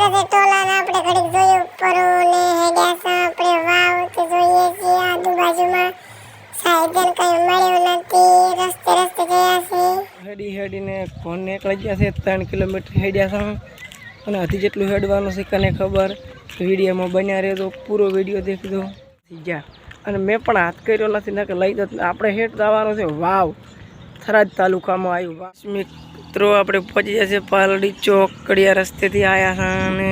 છે ટોલાને આપણે ઘડીક જોયું પરોને હેડ્યા છે આપણે વાવ તે જોઈએ છીએ આજુબાજુમાં સાયદન કઈ મળ્યું નથી રસ્તે રસ્તે ગયા છે હેડી હેડીને ફોન નીકળી ગયા છે 3 કિલોમીટર હેડ્યા છે અને હજી જેટલું હેડવાનું છે કને ખબર વિડીયોમાં બન્યા રહેજો પૂરો વિડીયો દેખી દો ગયા અને મેં પણ હાથ કર્યો નથી ને કે લઈ દો આપણે હેઠ જવાનું છે વાવ થરાદ તાલુકામાં આવ્યું વાવ મિત્રો આપણે પહોંચી ગયા છે પાલડી ચોક કડિયા રસ્તેથી આવ્યા છે અને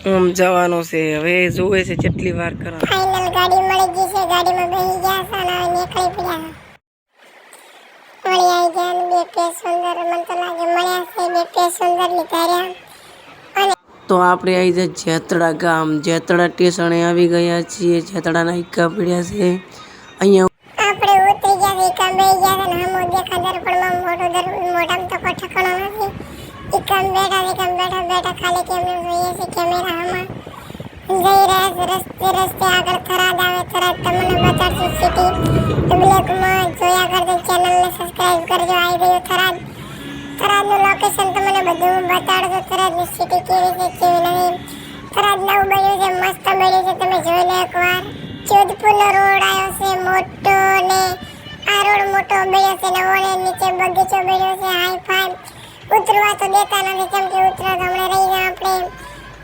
ઓમ જવાનું છે હવે જોવે છે કેટલી વાર કરા ફાઇનલ ગાડી મળી ગઈ છે ગાડીમાં બેસી ગયા છે અને નીકળી પડ્યા વળી આવી ગયા બે પેસેન્જર મને તો લાગે મળ્યા છે બે પેસેન્જર લીધા તો આપણે આવી જાય જેતડા ગામ જેતડા સ્ટેશને આવી ગયા છીએ જેતડાના ઈકા પડ્યા છે અહીંયા આપણે ઉતરી ગયા ઈકા બે ગયા ને હમો દેખાદર પણ મોઢામાં તો કોઈ ઠકાણો નથી ઈકા બેઠા ખાલી કેમેરા જોઈએ છે કેમેરા હમા જઈ રહ્યા છે રસ્તે રસ્તે આગળ થરાદ આવે થરાદ તમને બતાડશું સિટી બ્લેકમાં જોયા કરજો ચેનલને સબસ્ક્રાઇબ કરજો આવી ગયું થરાદનું લોકેશન તમને બધું બતાડજો થરાદની સિટી કેવી છે કેવી નહીં થરાદ નવું બન્યું છે મસ્ત બન્યું છે તમે જોઈ લો એકવાર જોધપુરનો રોડ આવ્યો છે મોટો ને આ રોડ મોટો બન્યો છે નવો ને નીચે બગીચો બન્યો છે હાઈ ફાઈ ઉતરવા તો દેતા નથી કેમ કે ઉતરો તો હમણાં રહી ગયા આપણે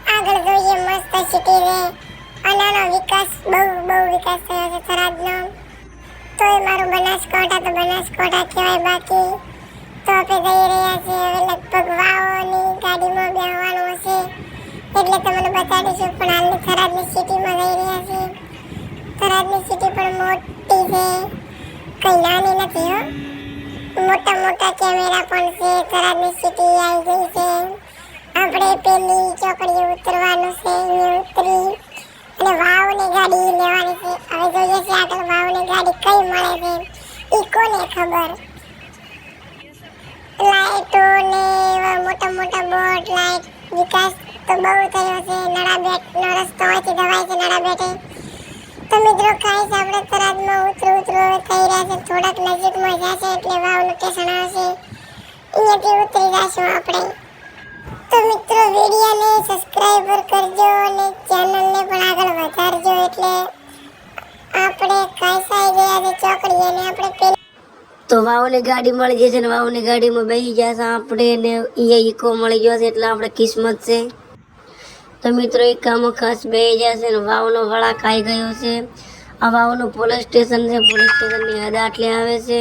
આગળ જોઈએ મસ્ત સિટી છે અને આનો વિકાસ બહુ વિકાસ થયો છે થરાદનો તો એ મારું બનાસકાંઠા કહેવાય બાકી તો આપણે જઈ રહ્યા છીએ હવે લગભગ વાવોની ગાડીમાં બેસવાનું હશે એટલે તમને બતાડીશું પણ હાલની થરાદની સિટીમાં જઈ રહ્યા છીએ થરાદની સિટી પણ મોટી છે કઈ નાની નથી હો મોટા કેમેરા પણ છે થરાદની સિટી આવી ગઈ છે આપણે પેલી ચોકડીએ ઉતરવાનું છે અહીંયા ઉતરી અને વાવની ગાડી લેવાની છે હવે જોઈએ છે આગળ વાવની ગાડી કઈ મળે છે એ કોને ખબર લાઈટો ને મોટા બોર્ડ લાઈટ વિકાસ તો બહુ થયો છે નડાબેટનો રસ્તો અહીંથી દવાય છે નડાબેટે તો મિત્રો ખાઈ છે આપણે થરાદમાં ઉતરું થઈ રહ્યા છે થોડાક નજીકમાં જશે એટલે વાવનું સ્ટેશન આવશે અહીંયાથી ઉતરી જશું આપણે તો મિત્રો વિડીયોને સબસ્ક્રાઇબર કરજો અને ચેનલને પણ આગળ વધારજો એટલે આપણે ખાઈ ગયા છે ચોકડી અને આપણે તો વાવની ગાડી મળી જશે ને વાવની ગાડીમાં બેસી જશે આપણે ને અહીંયા ઈકો મળી ગયો છે એટલે આપણે કિસ્મત છે તો મિત્રો ઈકામાં ખાસ બેસી જશે ને વાવનો વળા ખાઈ ગયો છે આ વાવનું પોલીસ સ્ટેશન છે પોલીસ સ્ટેશનની હદ આટલે આવે છે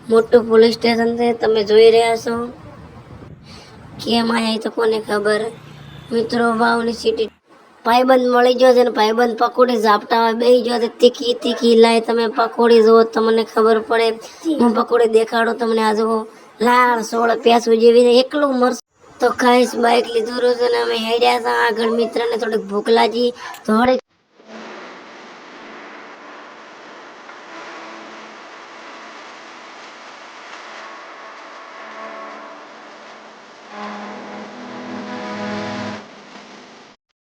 મોટું પોલીસ સ્ટેશન છે તમે જોઈ રહ્યા છો કેમ આવ્યા તો કોને ખબર મિત્રો વાવની સિટી ભાઈબંધ મળી ગયો છે ને ભાઈબંધ પકોડી ઝાપટા બેસી ગયો છે તીખી લાય તમે પકોડી જુઓ તમને ખબર પડે હું પકોડી દેખાડો તમને આ જુઓ લાલ 16 પેસું જેવી એકલું મરસ તો ખાઈશ બાઇક લીધું રહ્યું છે ને અમે હેડ્યા હતા આગળ મિત્રને થોડીક ભૂખ લાગી તો